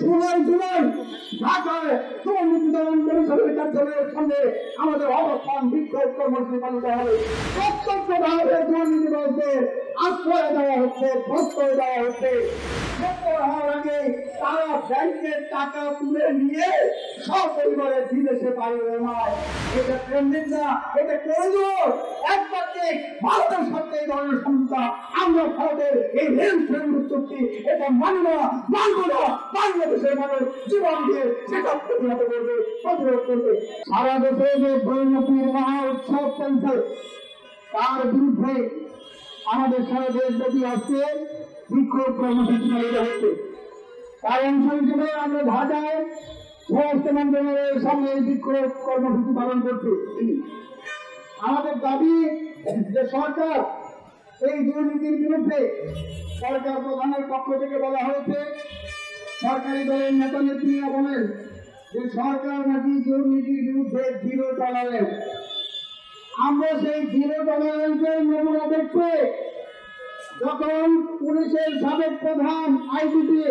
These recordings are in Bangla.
শুনেন ঢাকায় দুর্নীতি দমন কমিশনের কার্যালয়ের সামনে আমাদের অবস্থান বিক্ষোভ কর্মসূচি পালিত হবে। প্রত্যক্ষভাবে দুর্নীতিবাজদের আশ্রয় দেওয়া হচ্ছে, প্রশ্রয় দেওয়া হচ্ছে। হওয়ার আগে তারা ব্যাংকের টাকা তুলে নিয়ে সপরিবারে বিদেশে পালিয়ে নয়। এটা ট্রেন্ডিং না, এটা প্রয়োজন। একমাত্র ভারতের সাথে এই ধরনের সমস্যা আমরা ভারতের এই রেল ট্রেন চুক্তি এটা মানি না, মানব না। বাংলাদেশের মানুষ জীবন দিয়ে সেটা প্রতিহত করবে, প্রতিরোধ করবে। সারা দেশে যে পরিণতির মহা উৎসব চলছে তার বিরুদ্ধে আমাদের সারা দেশব্যাপী আজকে বিক্ষোভ কর্মসূচি পালিত হচ্ছে। তার অংশ হিসেবে আমরা ঢাকায় স্বরাষ্ট্র মন্ত্রণালয়ের সামনে বিক্ষোভ কর্মসূচি পালন করছি। আমাদের দাবি যে সরকার এই দুর্নীতির বিরুদ্ধে, সরকার প্রধানের পক্ষ থেকে বলা হয়েছে, সরকারি দলের নেতা নেত্রীরা বলেন যে সরকার নাকি দুর্নীতির বিরুদ্ধে জিরো টলারেন্স। আমরা সেই জিরো টলারেন্সের নমুনা দেখতে যখন পুলিশের সাবেক প্রধান আইজিপি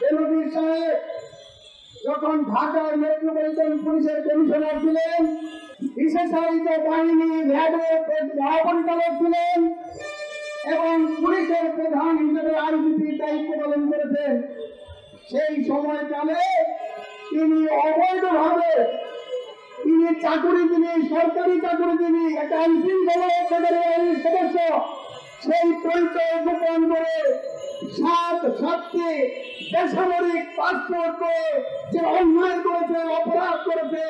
বেনজির সাহেব যখন ঢাকার মেট্রোপলিটন পুলিশের কমিশনার ছিলেন, বিশেষায়িত বাহিনী র্যাবের মহাপরিচালক ছিলেন এবং পুলিশের প্রধান হিসেবে আইজিপির দায়িত্ব পালন করেছেন, সেই সময়কালে তিনি অবৈধভাবে তিনি সরকারি চাকুরিজীবী, একটা আইনশৃঙ্খলা সদস্য, সেই পরিচয় গোপন করে সাতটি বেসামরিক পাসপোর্ট করে যে অন্যায় করেছে, অপরাধ করেছে,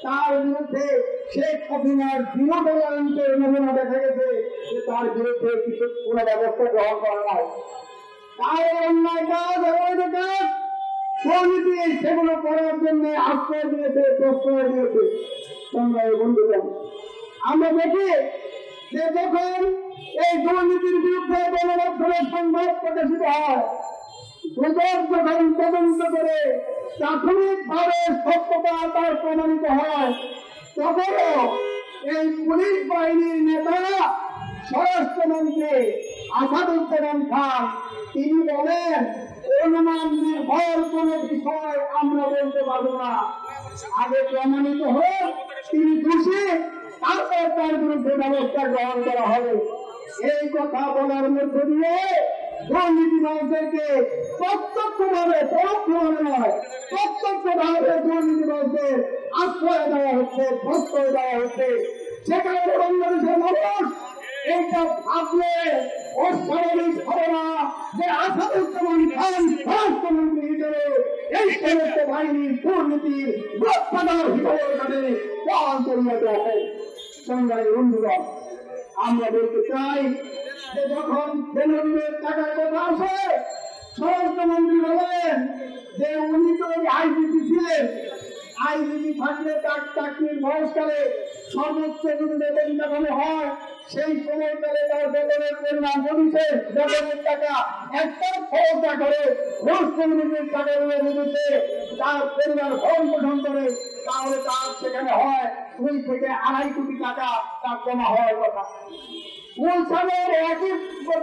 তার বিরুদ্ধে শেখ হাসিনার জিরো টলারেন্সের নমুনা দেখা গেছে যে তার বিরুদ্ধে কিছু কোন ব্যবস্থা গ্রহণ করা হয়। তার অন্যায় কাজ, অবৈধ কাজ, দুর্নীতি সেগুলো করার জন্য আশ্রয় দিয়েছে, প্রশ্রয় দিয়েছে। সংগ্রামী বন্ধুগণ, আমরা দেখি যে যখন এই দুর্নীতির বিরুদ্ধে গণমাধ্যমের সংবাদ প্রকাশিত হয়, দুদক যখন তদন্ত করে প্রাথমিকভাবে সত্যতা তার প্রমাণিত হয়, তখনও এই পুলিশ বাহিনীর নেতারা স্বরাষ্ট্রমন্ত্রী আসাদুজ্জামান খান তিনি বলেন অনুমান নির্ভর কোন বিষয় আমরা বলতে পারবো না, আগে প্রমাণিত হোক তিনি দোষী, তারপর তার বিরুদ্ধে ব্যবস্থা গ্রহণ করা হবে। এই কথা বলার মধ্য দিয়ে দুর্নীতিবাজদেরকে প্রত্যক্ষভাবে, পরোক্ষভাবে নয়, প্রত্যক্ষভাবে দুর্নীতিবাজদের আশ্রয় দেওয়া হচ্ছে, প্রশ্রয় দেওয়া হচ্ছে। সেখানে বাংলাদেশের মানুষ এইটা ভাবলে অস্বাভাবিক হবে না যে আসাদুজ্জামান খান স্বরাষ্ট্রমন্ত্রী হিসেবে এই সমস্ত বাহিনীর দুর্নীতির রক্ষাদার হিসেবে এখানে বহাল করিয়ে দেওয়া। সংগ্রামী বন্ধুরা, আমরা বলতে চাই যে যখন বেনজিরের টাকার কথা আসে, স্বরাষ্ট্রমন্ত্রী বলেন যে উনি তো আইজিপি ছিলেন, আইজিপি থাকলে তার চাকরির বয়সকালে সর্বোচ্চ যদি বেতন দেখানো হয়, সেই সময়কালে তার বেতনের পরিমাণ বলিছে বেতনের টাকা একটা খরচা করে ঘুষ দুর্নীতির টাকা দিতে তার পরিবার ভরণ পোষণ করে, তাহলে তার সেখানে হয় 2 থেকে 2.5 কোটি টাকা তার জমা হওয়ার কথা। গুলশানের একই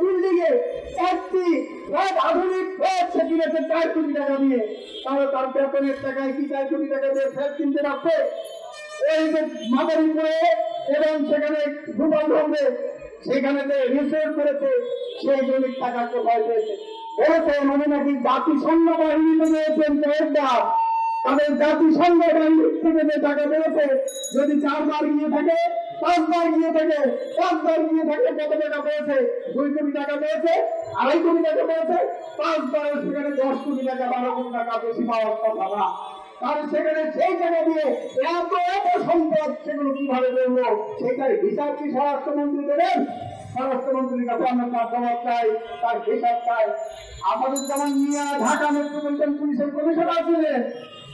বিল্ডিং এ 4টি আধুনিক ফ্ল্যাট সে কিনেছে 4 কোটি টাকা দিয়ে, তাহলে তার বেতনের টাকায় কি 4 কোটি টাকা দিয়ে ফ্ল্যাট কিনতে পারছে? এই যে মাদারীপুরে এবং সেখানে ভূগর্ভে সেখানে রিসোর্ট করেছে, সেই জমির টাকা কোথায় পেয়েছে? বলেছে মানে নাকি জাতিসংঘ বাহিনীতে পেয়েছেন কয়েকবার, তাদের জাতিসংঘ বাহিনীর থেকে যে টাকা পেয়েছে যদি 4 বার গিয়ে থাকে, 5 বার গিয়ে থাকে, 5 বার গিয়ে থাকে, কত টাকা পেয়েছে? 2 কোটি টাকা পেয়েছে, 2.5 কোটি টাকা পেয়েছে, 5 বারের সেখানে 10 কোটি টাকা, 12 কোটি টাকা বেশি পাওয়ার কথা না। তাহলে সেখানে সেই টাকা দিয়ে এত এত সম্পদ সেগুলো কিভাবে বলবো? সেটার হিসাব কি স্বরাষ্ট্রমন্ত্রী দেবেন? স্বরাষ্ট্রমন্ত্রীর কাছে আমরা তার জবাব চাই, তার হিসাব চাই। আসাদুজ্জামান মিয়া ঢাকা মেট্রোপলিটন পুলিশের কমিশনার ছিলেন,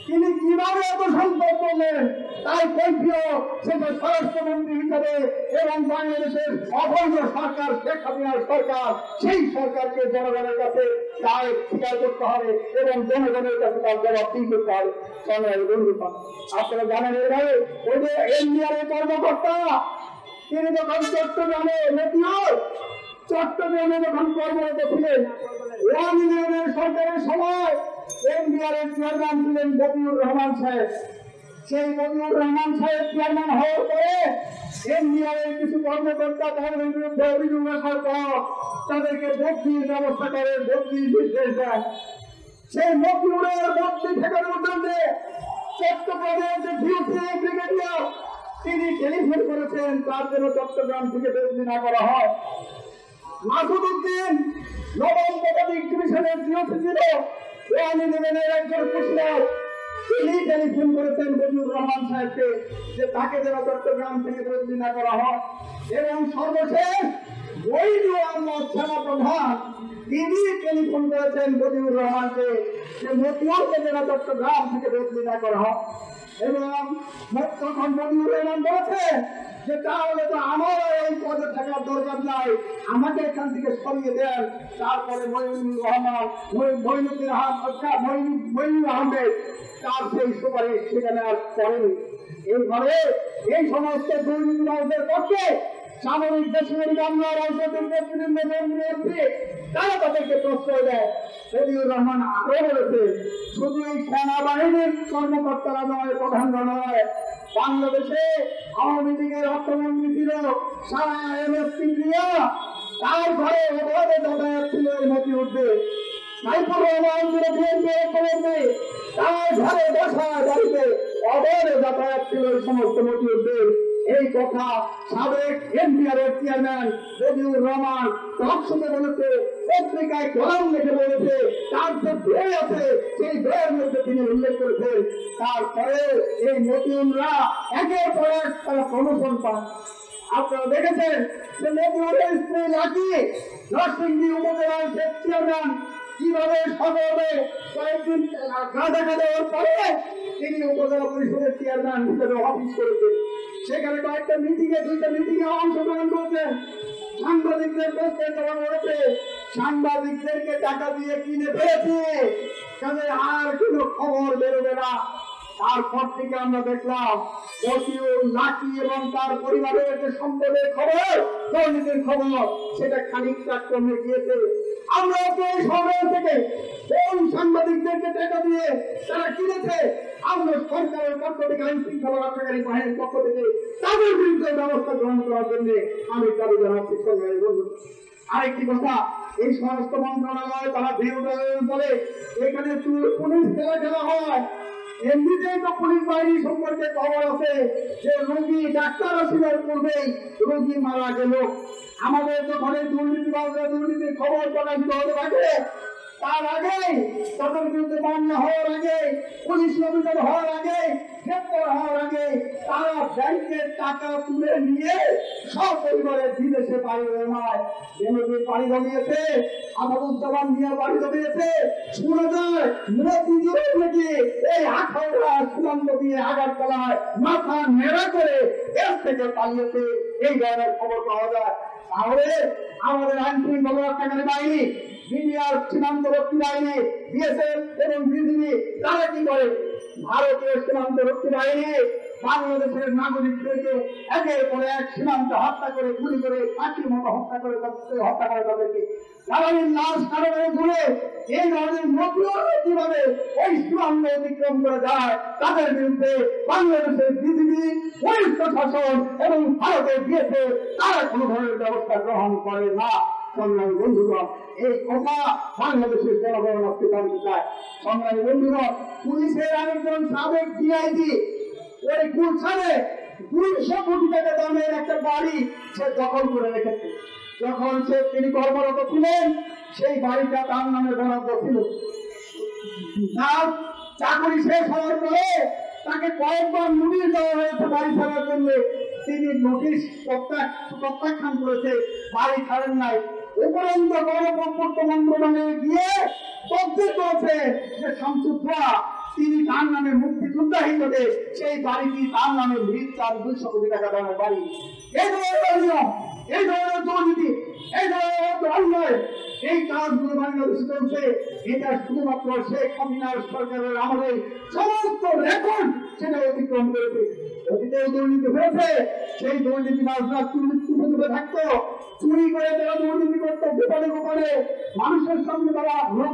তিনি কিভাবে এত সম্পদ করলেন তাই কৈফিয়ত সেটা স্বরাষ্ট্রমন্ত্রী হিসাবে এবং বাংলাদেশের অবৈধ সরকার শেখ হাসিনার সরকার, সেই সরকারকে জনগণের কাছে দায় স্বীকার করতে হবে এবং জনগণের কাছে তার জবাবদিহি করতে হবে। আপনারা জানেন এভাবে ওই যে এনডিআর কর্মকর্তা তিনি যখন চট্টগ্রামে চট্টগ্রামে যখন কর্মরত ছিলেন, সরকারের সময় এনবিআর এর চেয়ারম্যান ছিলেন মতিউর রহমান সাহেব। সেই মতিউর রহমান সাহেব চেয়ারম্যান হওয়ার পরে এনবিআর এর কিছু কর্মকর্তা তাদের বিরুদ্ধে অভিযোগ আসার পর তাদেরকে বদলির ব্যবস্থা করে, বদলির নির্দেশ দেয়। সেই মতিউরের বদলি ঠেকানোর জন্য চট্টগ্রামের যে ডিউটি ব্রিগেডিয়ার তিনি টেলিফোন করেছেন তার জন্য চট্টগ্রাম থেকে বদলি না করা হয়। মাসুদ উদ্দিন নবম পদাতিক ডিভিশনের ডিউটি ছিল, ওয়ানি দেবেনের একজন কুশলার, তিনি টেলিফোন করেছেন মতিউর রহমান সাহেবকে যে তাকে যেন চট্টগ্রাম থেকে বদলি না করা হয়। এবং সর্বশেষ ওইদুল আহমদ সেনা প্রধান তিনি টেলিফোন করেছেন মতিউর রহমানকে যে মতিউরকে যেন চট্টগ্রাম থেকে বদলি না করা হয়। এবং তখন মতিউর রহমান বলেছে যে তাহলে তো আমার এই পদে থাকার দরকার নাই, আমাকে এখান থেকে সরিয়ে দেন। তারপরে মঈনুদ্দিন আহমেদ তার সেই সুপারিশ সেখানে আর করেনি। এইভাবে এই সমস্ত দুর্নীতিবাজদের পক্ষে সামরিক বেসামরিক আমলা রাজনৈতিক নেতৃবৃন্দ মন্ত্রী তারা তাদেরকে প্রশ্রয় দেয়। মতিউর রহমান আরো বলেছে শুধু এই সেনাবাহিনীর কর্মকর্তারা নয়, প্রধানরা নয়, বাংলাদেশে আওয়ামী লীগের অর্থমন্ত্রী ছিল সারা এমএস সিংরিয়া, তার ঘরে অবাধে যাতায়াত ছিল এই মতিউরদের। সাইফুর রহমান ছিল বিএনপির অর্থমন্ত্রী, তার ঘরে বসা বাড়িতে অবাধে যাতায়াত ছিল এই সমস্ত মতিউরদের। এই কথা সাবেক এনবিআর এর চেয়ারম্যান মতিউর রহমান টকশোতে বলেছে, পত্রিকায় কলাম লিখে বলেছে, তার যে বই আছে সেই বইয়ের মধ্যে তিনি উল্লেখ করেছেন। তারপরে এই মতিউররা একের পর এক তারা প্রমোশন পান। আপনারা দেখেছেন যে মতিউরের স্ত্রী লাকি নরসিংদী উপজেলার চেয়ারম্যান কিভাবে সকলে কয়েকদিন গাঁজা দেওয়ার পরে তিনি উপজেলা পরিষদের চেয়ারম্যান হিসেবে অফিস করেছেন। সেখানে কয়েকটা দুইটা মিটিং এ অংশগ্রহণ করেছেন। সাংবাদিকদের প্রশ্নের জবাব বলেছে সাংবাদিকদেরকে টাকা দিয়ে কিনে ফেলেছে, কাজে আর কোনো খবর বেরোবে না। তারপর থেকে আমরা দেখলাম মতিউর, লাকি এবং তার পরিবারের যে সম্পদের খবর, দুর্নীতির খবর, সেটা খানিকটা কমে গিয়েছে। আমরা এই সময় থেকে কোন সাংবাদিকদেরকে টাকা দিয়ে তারা কিনেছে, আমরা সরকারের পক্ষ থেকে, আইন শৃঙ্খলা রক্ষাকারী বাহিনীর পক্ষ থেকে তাদের বিরুদ্ধে ব্যবস্থা গ্রহণ করার জন্য আমি দাবি জানাচ্ছি। আরেকটি কথা, এই স্বরাষ্ট্র মন্ত্রণালয় তারা বলে এখানে পুলিশ খেলা হয়। এমনিতেই তো পুলিশ বাহিনী সম্পর্কে খবর আছে যে রোগী ডাক্তার আসিবার পূর্বেই রোগী মারা গেল। আমাদের যখন এই দুর্নীতিবাজরা দুর্নীতির খবর প্রকাশিত হতে থাকে তার আগে, তাদের বিরুদ্ধে মামলা হওয়ার আগে, পুলিশ অভিযান হওয়ার আগে, গ্রেপ্তার হওয়ার আগে তারা ব্যাংকের টাকা তুলে নিয়ে সব পরিবারের বিদেশে পাড়ি জমায়। বেনজির পাড়ি জমিয়েছে, আসাদুজ্জামান মিয়া পাড়ি জমিয়েছে, শোনা যায় মতিউর নাকি এই আখাউড়া সুনান্দ দিয়ে আগারতলায় মাথা নেড়া করে দেশ থেকে পালিয়েছে, এই ধরনের খবর পাওয়া যায়। তাহলে আমাদের আইন শৃঙ্খলা রক্ষাকারী বাহিনী, বিডিআর সীমান্তরক্ষী বাহিনী, বিএসএফ এবং বিজিবি তারা কি করে? ভারতীয় সীমান্তরক্ষী বাহিনী বাংলাদেশের নাগরিকদেরকে একের পর এক সীমান্ত হত্যা করে, গুলি করে, পাখির মতো হত্যা করে তাদেরকে জ্বালানির লাশ কারণে ধরে এই ধরনের মতিউররা কিভাবে ওই সীমান্ত অতিক্রম করে যায়, তাদের বিরুদ্ধে বাংলাদেশের বিজিবি, পুলিশ প্রশাসন এবং ভারতের বিএসএফ তারা কোন ধরনের ব্যবস্থা গ্রহণ করে না। সংগ্রামী বন্ধুগণ, এই কথা বাংলাদেশের জনগণ আজকে জানতে চায়। সংগ্রামী বন্ধুগণ, পুলিশের আরেকজন সাবেক ডিআইজি ওই গুলশানে 200 কোটি টাকা দামের একটা বাড়ি সে দখল করে রেখেছে। যখন তিনি কর্মরত ছিলেন সেই বাড়িটা তার নামে বরাদ্দ ছিল। তার চাকরি শেষ হওয়ার পরে তাকে কয়েকবার নোটিশ দেওয়া হয়েছে বাড়ি ছাড়ার জন্য, তিনি নোটিশ প্রত্যাখ্যান করেছে, বাড়ি ছাড়েন নাই। উপরন্ত গণপূর্ত মন্ত্রণালয়ে গিয়ে তদবির করেছে যে শামসুদ্দোয়া তিনি তার নামে মুক্তিযোদ্ধা হিসেবে সেই বাড়িটি তার নামে 200 কোটি টাকা দামের বাড়ি। এই এই ধরনের দুর্নীতি, এই ধরনের অন্যায়, এই কাজগুলো বাংলাদেশে চলছে। এটা শুধুমাত্র শেখ হাসিনার সরকারের আমলে সমস্ত রেকর্ড সেটা অতিক্রম করেছে। অতীতে দুর্নীতি হয়েছে, সেই দুর্নীতিবাজরা চুপে থাকতো, চুরি করে তারা দুর্নীতি করতো গোপনে গোপনে, মানুষের সামনে তারা লোক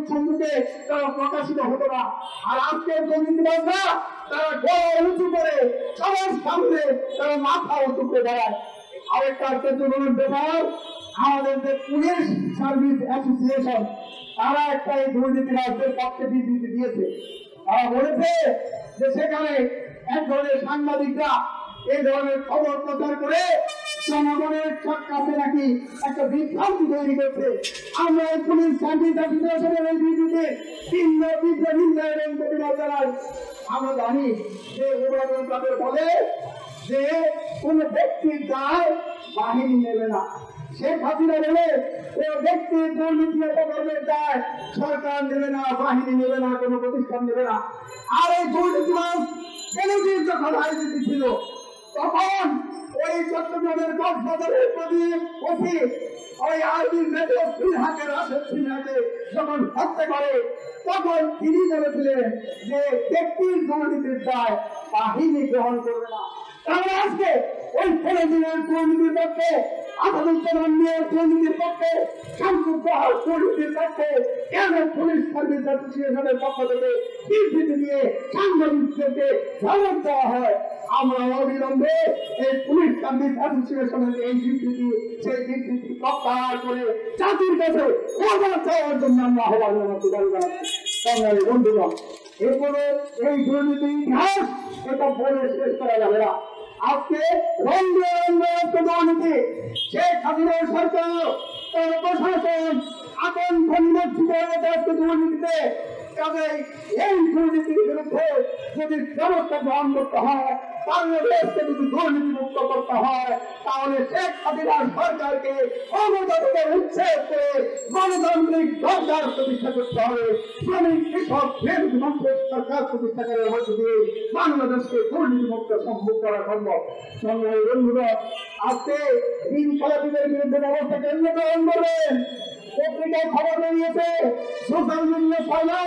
সম্মুখে তারা প্রকাশিত হতো না। আর আজকের দুর্নীতিবাজরা তারা গলা উঁচু করে সবার সামনে তারা মাথা উঁচু করে দাঁড়ায়। আরেকটা আশ্চর্যজনক ব্যাপার, আমাদের যে পুলিশ সার্ভিস অ্যাসোসিয়েশন তারা একটা এই দুর্নীতিবাজদের পক্ষে বিবৃতি দিয়েছে। তারা বলেছে যে সেখানে এক ধরনের সাংবাদিকরা এই ধরনের খবর প্রচার করে জনগণের কাছে নাকি একটা বিভ্রান্তি তৈরি করছে। আমরা এই পুলিশ সার্ভিস অ্যাসোসিয়েশনের এই বিবৃতি ভিন্ন এবং প্রতিবাদ জানাই। আমরা জানি যে অভিযোগ তাদের বলে যে কোন ব্যক্তির দায় বাহিনী নেবে না। শেখ হাসিনা বলে কোন ব্যক্তির দুর্নীতি অপকর্মের দায় সরকার নেবে না, বাহিনী নেবে না, কোন প্রতিষ্ঠান নেবে না। আর এই দুর্নীতিবাজ বেনজির যখন রাজনীতি ছিল তখন ওই চট্টগ্রামের কক্সবাজারের প্রতি ওসি ওই আর্মির নেতা ফিরহাকে রাশেদ সিনহাকে যখন হত্যা করে তখন তিনি বলেছিলেন যে ব্যক্তির দুর্নীতির দায় বাহিনী গ্রহণ করবে না। তাহলে আজকে ওই ফেরোজিনের দুর্নীতির পক্ষে, আসাদুজ্জামান মিয়ার দুর্নীতির পক্ষে, শামসুল বাহার দুর্নীতির পক্ষে কেন পুলিশ সার্ভিস অ্যাসোসিয়েশনের পক্ষ থেকে বিবৃতি দিয়ে সাংবাদিকদেরকে ধমক দেওয়া হয়? আমরা অবিলম্বে এই পুলিশ সার্ভিস অ্যাসোসিয়েশনের এই বিবৃতি, সেই বিবৃতি প্রত্যাহার করে জাতির কাছে ক্ষমা চাওয়ার জন্য আমরা আহ্বান জানাচ্ছি। বাঙালি বন্ধুগণ, এরপরে এই দুর্নীতি ইতিহাস এটা বলে শেষ করা যাবে না। আজকে রঙে দুর্নীতি, শেখ হাসিনার সরকার তার প্রশাসন আতঙ্ক নিমজ্জিত হয়েছে আজকে দুর্নীতিতে। কাজেই এই দুর্নীতির বিরুদ্ধে যদি ব্যবস্থা গ্রহণ করতে হয়, বাংলাদেশকে যদি দুর্নীতি মুক্ত করতে হয়, তাহলে শেখ হাসিনার সরকারকে ক্ষমতা থেকে উচ্ছেদ করে গণতান্ত্রিক সরকার প্রতিষ্ঠা করতে হবে। শ্রমিক কৃষক মানুষের সরকার প্রতিষ্ঠা করার মধ্য দিয়ে বাংলাদেশকে দুর্নীতি মুক্ত সম্ভব করা সম্ভব। সংগ্রামী বন্ধুরা, আজকে তিন খেলাপিদের বিরুদ্ধে ব্যবস্থা কেন্দ্র গ্রহণ করবেন। পত্রিকায় খবর বেরিয়েছে, সোশ্যাল মিডিয়া ছড়ানো,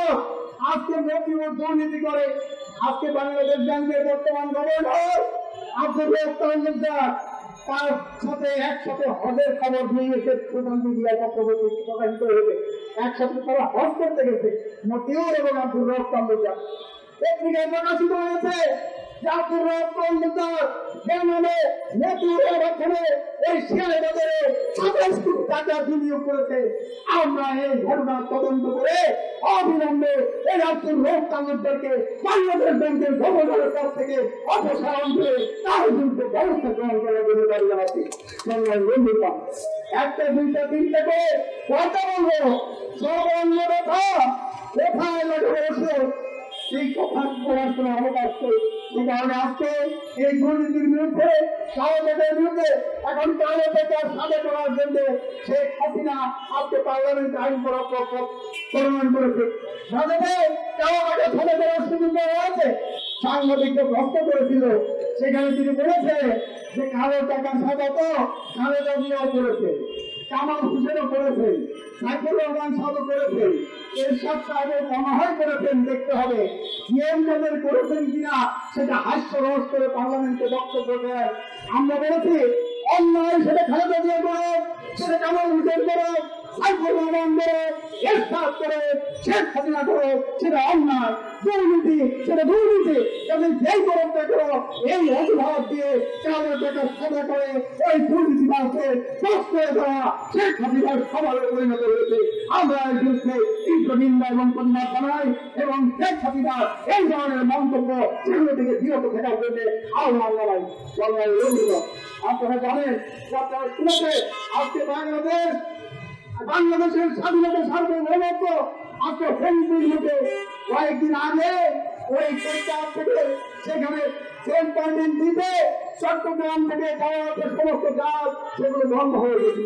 আজকে মতিউর দুর্নীতি করে। আজকে বাংলাদেশ ব্যাংকের বর্তমান গভর্নর আব্দুর রউফ তালুকদার তার সাথে একসাথে হজের খবর দিয়েছে, সোশ্যাল মিডিয়ায় প্রকাশিত হয়েছে। একসাথে তারা হজ করতে গেছে, মতিউর এবং আব্দুর রউফ তালুকদার। পত্রিকায় প্রকাশিত হয়েছে যে আব্দুর রউফ তালুকদার মতিউরের মাধ্যমে ওই শেয়ার বাজারে 27 কোটি টাকা বিনিয়োগ করেছে। আমরা এই ঘটনার তদন্ত করে অবিলম্বে এই আব্দুর রউফ তালুকদারকে বাংলাদেশ ব্যাংকের গভর্নরের কাছ থেকে অপসারণ করে তার বিরুদ্ধে ব্যবস্থা গ্রহণ করার জন্য দাবি জানাচ্ছি। বন্ধুরা, একটা দুইটা তিনটা করে কথা বলবো, সব অন্য কথা কোথায় লাগে বসে সেই কথা বলার কোনো অবকাশ নেই। সে কারণে আজকে এই দুর্নীতির বিরুদ্ধে, কালোটাকার বিরুদ্ধে এখন কালোটাকা সাজা করার জন্য শেখ হাসিনা আজকে পার্লামেন্টে আইন প্রণয়ন করেছে। রাজাতে কালোটাকা সাজা করার সুযোগ দেওয়া আছে। সাংবাদিকদের প্রশ্ন করেছিল, সেখানে তিনি বলেছে যে কালো টাকা সাজা তো খালেদা জিয়াও করেছে, কামাল হোসেনও করেছেন, সাইফুর রহমান সাহেবও করেছেন, এরশাদ সাহেব মনে করেছেন। দেখতে হবে নিয়মদের করেছেন কিনা সেটা হাস্যরস করে পার্লামেন্টে বক্তব্য দেয়। আমরা বলেছি অন্যায় সেটা খালেদা জিয়া করে, সেটা কামাল হোসেন করে, সাইফুর রহমান করে, এরশাদ করে, শেখ হাসিনা করে, সেটা অন্যায়। দুর্নীতি সেটা দুর্নীতি। যেই করুক না করো, এই অজুহাত দিয়ে কালো টাকা সাজা করে ওই দুর্নীতিবাদকে শেষ করে দেওয়া শেখ হাসিনার খাবারে পরিণত হয়েছে। আমরা এর বিরুদ্ধে তীব্র নিন্দা এবং প্রতিবাদ জানাই এবং শেখ হাসিনার এই ধরনের মন্তব্য সেগুলো থেকে বিরত থাকার জন্য আহ্বান জানাই। আপনারা জানেন, আপনারা শুনেছে আজকে বাংলাদেশের স্বাধীনতা সার্বভৌমত্ব আজকে হুমকির মুখে। কয়েকদিন আগে ওই সরকার থেকে সেখানে সেন্টারমেন্ট দিতে চট্টগ্রাম থেকে যাওয়া সমস্ত কাজ সেগুলো বন্ধ হয়ে গেছে।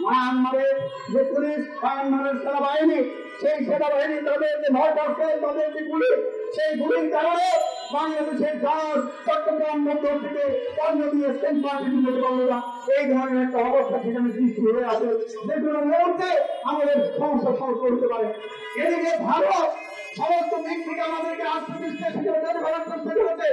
মায়ানমারের যে পুলিশ, মায়ানমারের সেনাবাহিনী সেই সেনাবাহিনী তাদের যে ভয় পাচ্ছে, তাদের যে গুলি, সেই গুলির কারণে বাংলাদেশের জাহাজ চট্টগ্রাম বন্দর থেকে পণ্য দিয়ে সেন্ট্রাল বন্দরা এই ধরনের একটা অবস্থা সেখানে সৃষ্টি হয়ে আছে, যেগুলো মুহূর্তে আমাদের সমস্যা সমাধান করতে পারে। এদিকে ভারত সমস্ত দিক থেকে আমাদেরকে আত্মবিশ্বাস হিসেবে ব্যবহার করতে করেছে।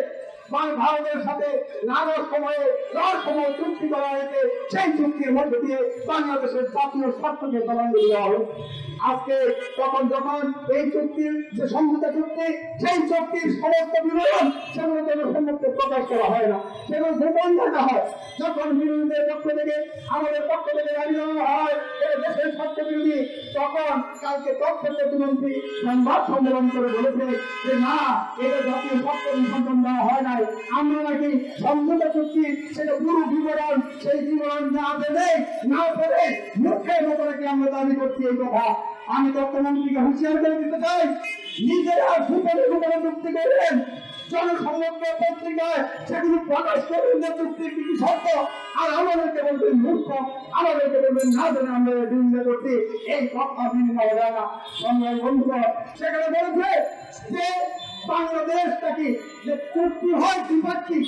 ভারতের সাথে নানা সময়ে রহস্যময় চুক্তি করা হয়েছে, সেই চুক্তির মধ্যে দিয়ে বাংলাদেশের জাতীয় স্বার্থকে চালানো দেওয়া হবে। আজকে যখন এই চুক্তির যে সমঝোতা চুক্তি, সেই চুক্তির সমস্ত বিবরণ সেগুলো জনসম্মুখে প্রকাশ করা হয় না, সেগুলো গোপন রাখা হয়। যখন বিরোধীদের পক্ষ থেকে আমাদের পক্ষ থেকে দাবি জানানো হয় দেশের স্বার্থ বিরোধী, তখন কালকে তথ্য প্রতিমন্ত্রী সংবাদ সম্মেলন করে বলেছে যে না, এটা জাতীয় স্বার্থ নিবন্ধন দেওয়া হয় নাই, আমরা নাকি সমঝোতা চুক্তি সেটা পুরো বিবরণ, সেই বিবরণ না দেবে না করে মুখের মতো নাকি আমরা দাবি করছি এই কথা। আমি তথ্যমন্ত্রীকে হুঁশিয়ার করে দিতে চাই, নিজেরা সুপারে সুপারে চুক্তি করবেন, জনসংলগ্ন পত্রিকায় সেগুলো প্রকাশ করবেন যে চুক্তির কি শর্ত, আর আমাদেরকে বলবেন মূর্খ, আমাদেরকে বলবেন না জেনে আমরা বিরোধিতা করছি, এই কথা মেনে নেওয়া যায় না। সংগ্রামী বন্ধুগণ, সেখানে বলেছে যে বাংলাদেশটা কি যে চুক্তি হয় দ্বিপাক্ষিক,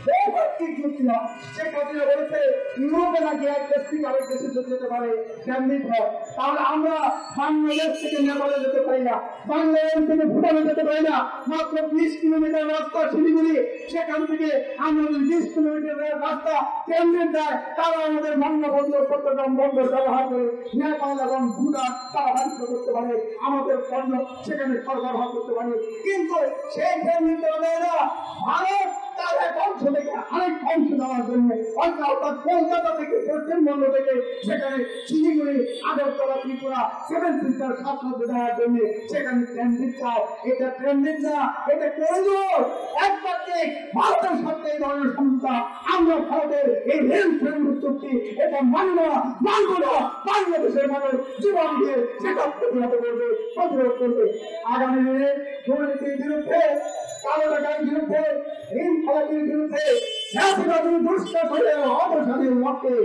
বহুপাক্ষিক চুক্তি হয়, সে কথাটা বলেছে ইউরোপে নাকি এক দেশ থেকে আরেক দেশে যেতে পারে কেন্দ্রিক হয়। তাহলে আমরা বাংলাদেশ থেকে নেপালে যেতে পারি না, বাংলাদেশ থেকে ভুটানে যেতে পারি না, মাত্র 20 কিলোমিটার রাস্তা শিলিগুড়ি, সেখান থেকে আমাদের 20 কিলোমিটার রাস্তা কেন্দ্রিক দেয়, তারা আমাদের বঙ্গবন্ধুর চট্টগ্রাম বন্দর ব্যবহার করে নেপাল এবং ভুটান তারা বাণিজ্য করতে পারে, আমাদের পণ্য সেখানে সরবরাহ করতে পারে। কিন্তু সেই কেন্দ্রিক দেওয়া ভারত তার এক অংশ থেকে আরেক অংশ দেওয়ার জন্য অর্থাৎ কলকাতা থেকে পশ্চিমবঙ্গ থেকে সেখানে শিলিগুড়ি, আগরতলা, ত্রিপুরা, 7 সিস্টার সাতরাজ্য দেওয়ার জন্য সেখানে ট্রানজিট চাও। এটা ট্রানজিট না, এটা করিডোর। একমাত্র ভারতের সাথে এই ধরনের সমস্যা, আমরা ভারতের এই রেল ট্রেনের চুক্তি এটা মানব না, বাংলাদেশের মানুষ জীবন দিয়ে সেটা প্রতিরোধ করবে। আগামী দিনে দুর্নীতির বিরুদ্ধে, কালো টাকার বিরুদ্ধে, ঋণ ফলাফির বিরুদ্ধে অবসানের লক্ষ্যে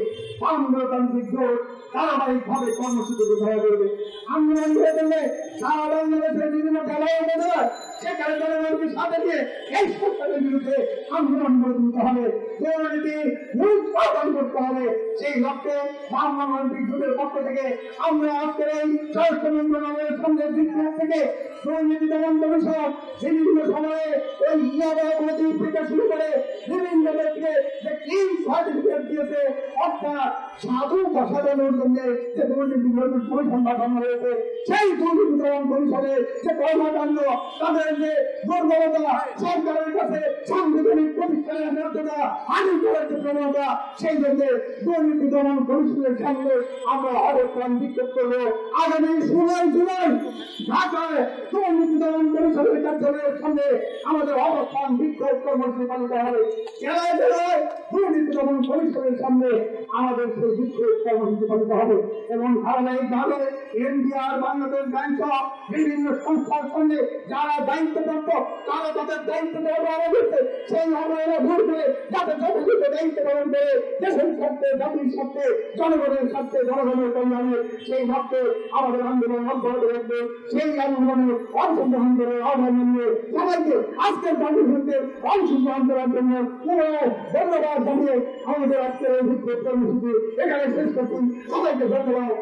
গণতান্ত্রিক জোট ধারাবাহিকভাবে কর্মসূচি ঘোষণা করবে। আন্দোলন করে দিলে সারা বাংলাদেশের বিভিন্ন জেলায় সেখানে জনগণকে সাথে নিয়ে এই সরকারের বিরুদ্ধে আন্দোলন করে দিতে হবে, দুর্নীতির উৎপাদন করতে হবে। সেই লক্ষ্যে বাংলাদেশ জোটের পক্ষ থেকে আমরা আজকের এই স্বরাষ্ট্র মন্ত্রণালয়ের সঙ্গে বিক্ষোভ থেকে দুর্নীতি দমন কমিশন বিভিন্ন সময়ে ওই ইয়াবা থেকে শুরু করে বিভিন্ন ব্যক্তিকে যে ক্লিন সার্টিফিকেট দিয়েছে, অর্থাৎ সাধু বসানোর জন্য যে দুর্নীতি কমিশন বানানো হয়েছে, সেই দুর্নীতি দমন কমিশনের যে কর্মকাণ্ড, তাদের যে দুর্বলতা, সরকারের কাছে সাংবিধানিক প্রতিষ্ঠানের মর্যাদা হানি করার যে প্রবণতা, সেই জন্য দুর্নীতি দমন কমিশনের সামনে আমরা অবস্থান বিক্ষোভ করবো। আগামী 16 জুলাই ঢাকায় দুর্নীতি দমন কমিশনের কার্যালয়ের সামনে আমাদের অবস্থান বিক্ষোভ কর্মসূচি পালিত হবে। জেলায় জেলায় দুর্নীতি দমন কমিশনের সামনে আমাদের সেই বিক্ষোভ কর্মসূচি পালিত হবে এবং ধারাবাহিকভাবে এনবিআর, বাংলাদেশ ব্যাংক সহ বিভিন্ন সংস্থার সঙ্গে যারা দায়িত্বপ্রাপ্ত, তারা তাদের দায়িত্ব পালন করছে, সেই অবহেলা ভুল করে যাতে যথাযথ দায়িত্ব পালন করে দেশের স্বার্থে, জাতির স্বার্থে, জনগণের স্বার্থে, জনগণের কল্যাণে সেই লক্ষ্যে আমাদের আন্দোলন অব্যাহত রাখবে। সেই আন্দোলনে অংশগ্রহণ করে আহ্বান জানিয়ে সবাইকে আজকের কর্মসূচিতে অংশগ্রহণ করার জন্য ধন্যবাদ জানিয়ে আমাদের আজকের এই বিক্ষোভ কর্মসূচি এখানে শেষ করছি। সবাইকে ধন্যবাদ।